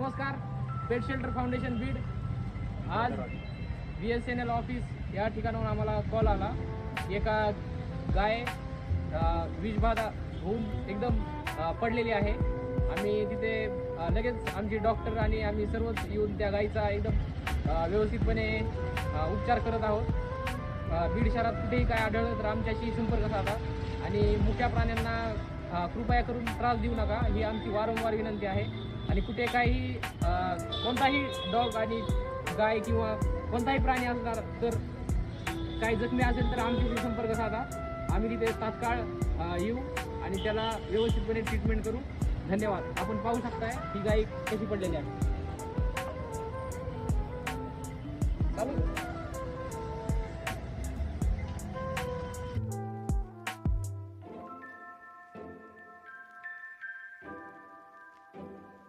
नमस्कार, पेट shelter foundation Beed. आज BSNL office या ठिकाणाहून आम्हाला कॉल आला. एका गाय विषबाधा होऊन एकदम पडलेली आहे. आम्ही तिथे लगेच आमचे डॉक्टर आणि आम्ही सर्वच येऊन त्या गायीचा एकदम व्यवस्थितपणे उपचार करत आहोत. बीड शहरात कुठेही काय आढळलं तर आमच्याशी संपर्क साधा आणि मुक्या प्राण्यांना कृपया करून त्रास देऊ नका, ही आमची वारंवार विनंती आहे. आणि कुठे काही कोणताही डॉग आणि गाय किंवा कोणताही प्राणी असणार तर काही जखमी असेल तर आमच्याशी संपर्क साधा. आम्ही तिथे तात्काळ येऊ आणि त्याला व्यवस्थितपणे ट्रीटमेंट करू. धन्यवाद. आपण पाहू शकताय ही गाय कशी पडलेली आहे. चालू